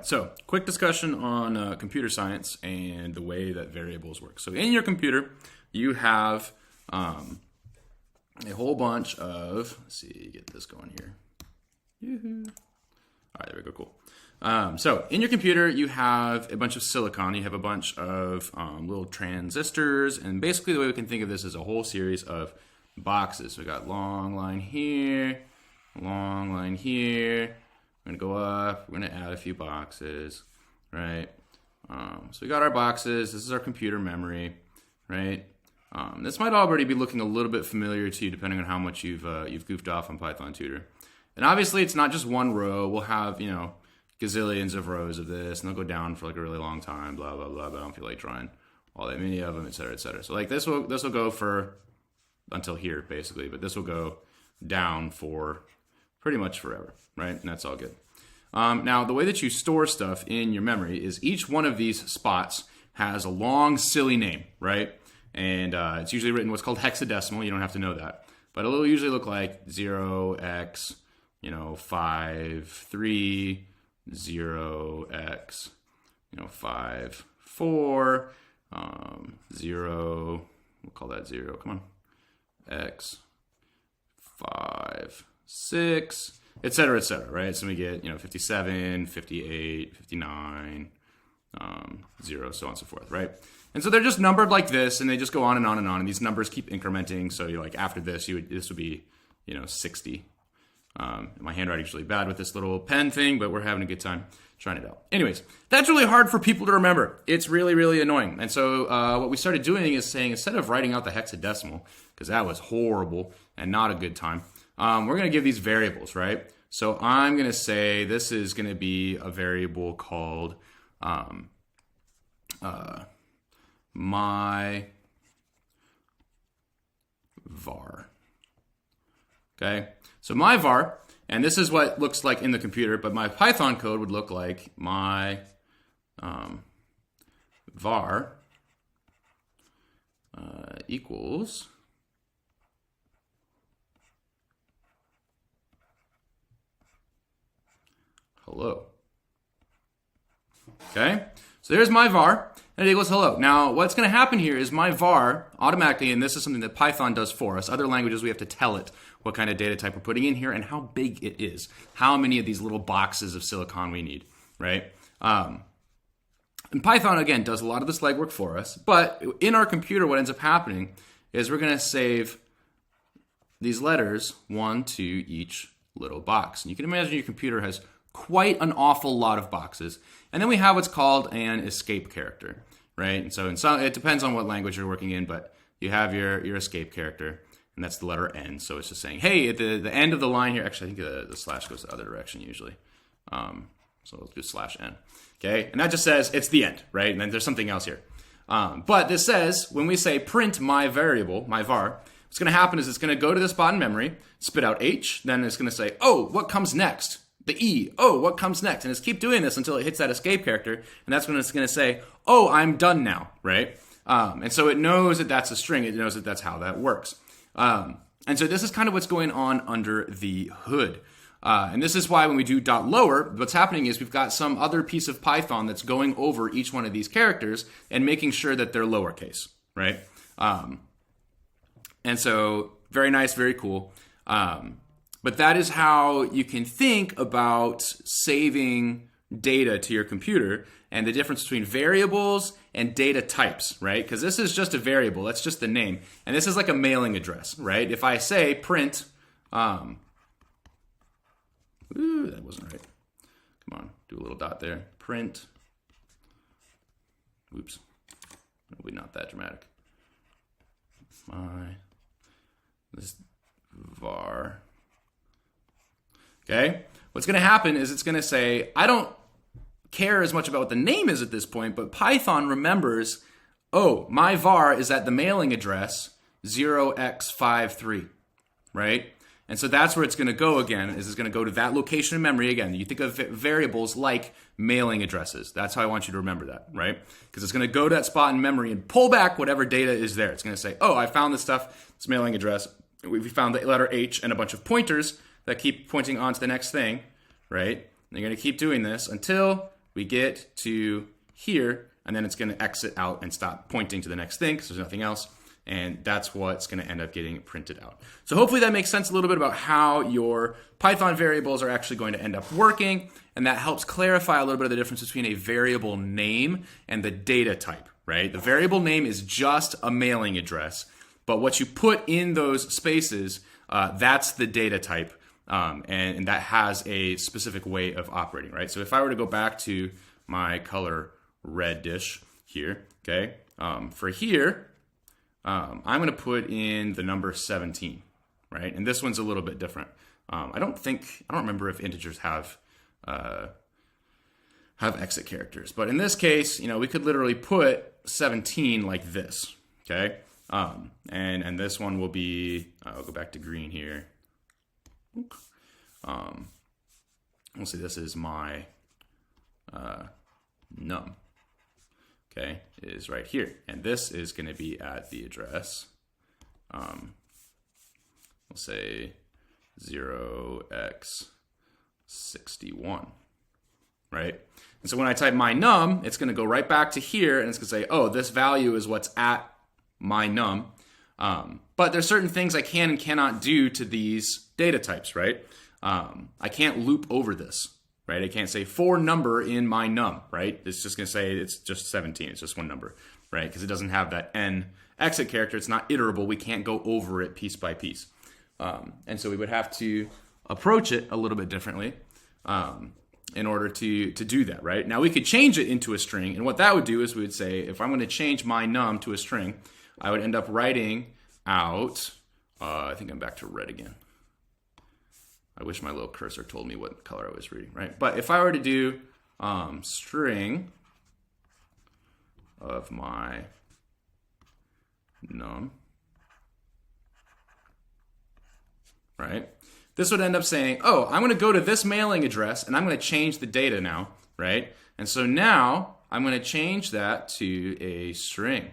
So, quick discussion on computer science and the way that variables work. So, in your computer, you have a whole bunch of, let's see, get this going here. Yoo-hoo. All right, there we go, cool. So, in your computer, you have a bunch of silicon, you have a bunch of little transistors, and basically the way we can think of this is a whole series of boxes. So, we got long line here, long line here. We're going to go up, we're going to add a few boxes, right? So we got our boxes, this is our computer memory, right? This might already be looking a little bit familiar to you depending on how much you've goofed off on Python Tutor. And obviously it's not just one row, we'll have, gazillions of rows of this, and they'll go down for like a really long time, blah, blah, blah, but I don't feel like drawing all that many of them, et cetera, et cetera. So like this will go for until here, basically, but this will go down for pretty much forever, right? And that's all good. Now, the way that you store stuff in your memory is each one of these spots has a long, silly name, right? And it's usually written what's called hexadecimal. You don't have to know that. But it'll usually look like 0x, 5, 3, 0x, 5, 4, 0, we'll call that 0, come on, x, 5, 6, et cetera, right? So we get, 57, 58, 59, 0, so on and so forth, right? And so they're just numbered like this, and they just go on and on and on, and these numbers keep incrementing. So you're like, after this, this would be, 60. My handwriting's really bad with this little pen thing, but we're having a good time trying it out. Anyways, that's really hard for people to remember. It's really, really annoying. And so what we started doing is saying, instead of writing out the hexadecimal, because that was horrible and not a good time, we're going to give these variables, right? So I'm going to say this is going to be a variable called my var. Okay, so my var, and this is what it looks like in the computer, but my Python code would look like my var equals hello. Okay, so there's my var, and it equals hello. Now, what's going to happen here is my var automatically, and this is something that Python does for us. Other languages, we have to tell it what kind of data type we're putting in here and how big it is, how many of these little boxes of silicon we need, right? And Python, again, does a lot of this legwork for us, but in our computer, what ends up happening is we're going to save these letters, one to each little box. And you can imagine your computer has quite an awful lot of boxes. And then we have what's called an escape character, right? And so it depends on what language you're working in, but you have your escape character, and that's the letter N. So it's just saying, hey, at the end of the line here, actually, I think the slash goes the other direction usually. So let's do /n. Okay, and that just says it's the end, right? And then there's something else here. But this says, when we say print my variable, my var, what's going to happen is it's going to go to this spot in memory, spit out H, then it's going to say, oh, what comes next? The E, oh, what comes next? And it's keep doing this until it hits that escape character, and that's when it's going to say, oh, I'm done now, right? And so it knows that that's a string. It knows that that's how that works. And so this is kind of what's going on under the hood. And this is why when we do .lower, what's happening is we've got some other piece of Python that's going over each one of these characters and making sure that they're lowercase, right? And so very nice, very cool. But that is how you can think about saving data to your computer and the difference between variables and data types, right? Because this is just a variable, that's just the name. And this is like a mailing address, right? If I say print, that wasn't right. Come on, do a little dot there. Print, oops, probably not that dramatic. This var. Okay, what's going to happen is it's going to say, I don't care as much about what the name is at this point, but Python remembers, oh, my var is at the mailing address 0x53, right? And so that's where it's going to go again, is it's going to go to that location in memory again. You think of variables like mailing addresses. That's how I want you to remember that, right? Because it's going to go to that spot in memory and pull back whatever data is there. It's going to say, oh, I found this stuff, this mailing address. We found the letter H and a bunch of pointers that keep pointing on to the next thing, right? And you're going to keep doing this until we get to here, and then it's going to exit out and stop pointing to the next thing because there's nothing else. And that's what's going to end up getting printed out. So hopefully that makes sense a little bit about how your Python variables are actually going to end up working. And that helps clarify a little bit of the difference between a variable name and the data type, right? The variable name is just a mailing address, but what you put in those spaces, that's the data type. And that has a specific way of operating, right? So if I were to go back to my color red dish here, okay, for here, I'm going to put in the number 17, right? And this one's a little bit different. I don't remember if integers have exit characters, but in this case, we could literally put 17 like this, okay? And this one will be, I'll go back to green here. We'll see, this is my num. Okay, is right here. And this is going to be at the address, we'll say 0x61, right? And so when I type my num, it's going to go right back to here, and it's going to say, oh, this value is what's at my num. But there's certain things I can and cannot do to these data types, right? I can't loop over this. Right? I can't say for number in my num, right? It's just going to say it's just 17. It's just one number, right? Because it doesn't have that n exit character. It's not iterable. We can't go over it piece by piece. And so we would have to approach it a little bit differently in order to do that, right? Now we could change it into a string. And what that would do is we would say, if I'm going to change my num to a string, I would end up writing out, I think I'm back to red again. I wish my little cursor told me what color I was reading, right? But if I were to do string of my num, right? This would end up saying, oh, I'm going to go to this mailing address and I'm going to change the data now, right? And so now I'm going to change that to a string.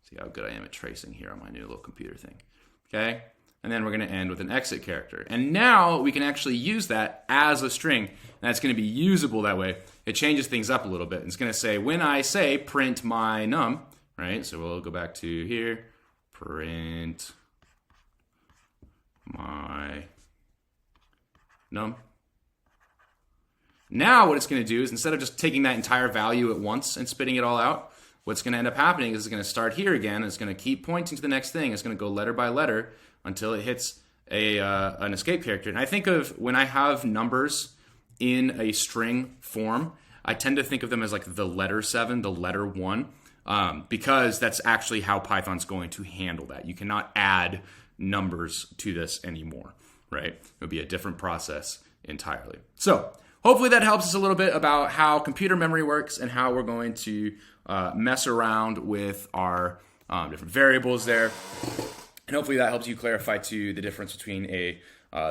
See how good I am at tracing here on my new little computer thing, okay? And then we're going to end with an exit character. And now we can actually use that as a string. And that's going to be usable that way. It changes things up a little bit. It's going to say, when I say print my num, right? So we'll go back to here, print my num. Now what it's going to do is, instead of just taking that entire value at once and spitting it all out, what's going to end up happening is it's going to start here again. It's going to keep pointing to the next thing. It's going to go letter by letter until it hits an escape character. And I think of when I have numbers in a string form, I tend to think of them as like the letter 7, the letter 1, because that's actually how Python's going to handle that. You cannot add numbers to this anymore, right? It would be a different process entirely. So hopefully that helps us a little bit about how computer memory works and how we're going to mess around with our different variables there. And hopefully that helps you clarify too the difference between a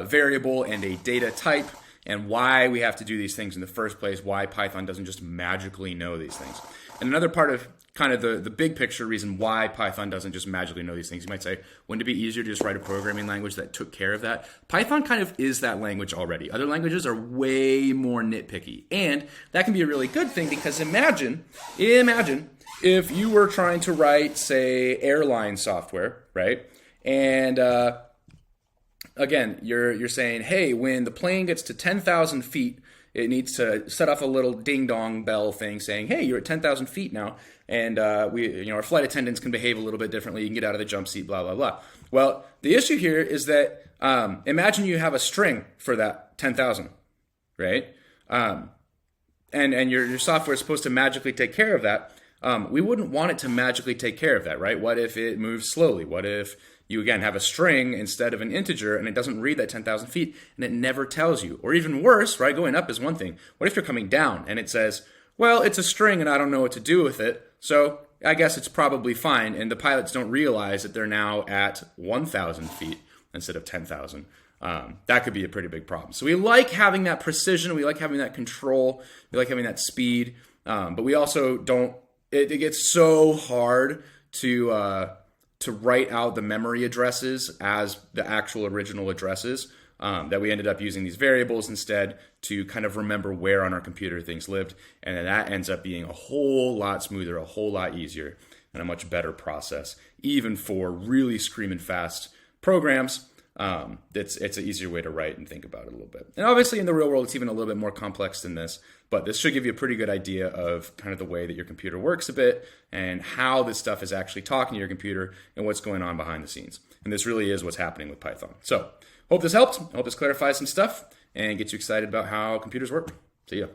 variable and a data type, and why we have to do these things in the first place, why Python doesn't just magically know these things. And another part of kind of the big picture reason why Python doesn't just magically know these things, you might say, wouldn't it be easier to just write a programming language that took care of that? Python kind of is that language already. Other languages are way more nitpicky. And that can be a really good thing, because imagine if you were trying to write, say, airline software, right? And again, you're saying, hey, when the plane gets to 10,000 feet, it needs to set off a little ding-dong bell thing saying, hey, you're at 10,000 feet now, and our flight attendants can behave a little bit differently. You can get out of the jump seat, blah, blah, blah. Well, the issue here is that imagine you have a string for that 10,000, right? And your software is supposed to magically take care of that. We wouldn't want it to magically take care of that, right? What if it moves slowly? What if you, again, have a string instead of an integer and it doesn't read that 10,000 feet and it never tells you? Or even worse, right, going up is one thing. What if you're coming down and it says, well, it's a string and I don't know what to do with it, so I guess it's probably fine, and the pilots don't realize that they're now at 1,000 feet instead of 10,000. That could be a pretty big problem. So we like having that precision, we like having that control, we like having that speed, but we also don't, it gets so hard to write out the memory addresses as the actual original addresses that we ended up using these variables instead to kind of remember where on our computer things lived. And then that ends up being a whole lot smoother, a whole lot easier, and a much better process, even for really screaming fast programs. It's an easier way to write and think about it a little bit. And obviously in the real world, it's even a little bit more complex than this, but this should give you a pretty good idea of kind of the way that your computer works a bit and how this stuff is actually talking to your computer and what's going on behind the scenes. And this really is what's happening with Python. So hope this helped. Hope this clarifies some stuff and gets you excited about how computers work. See ya.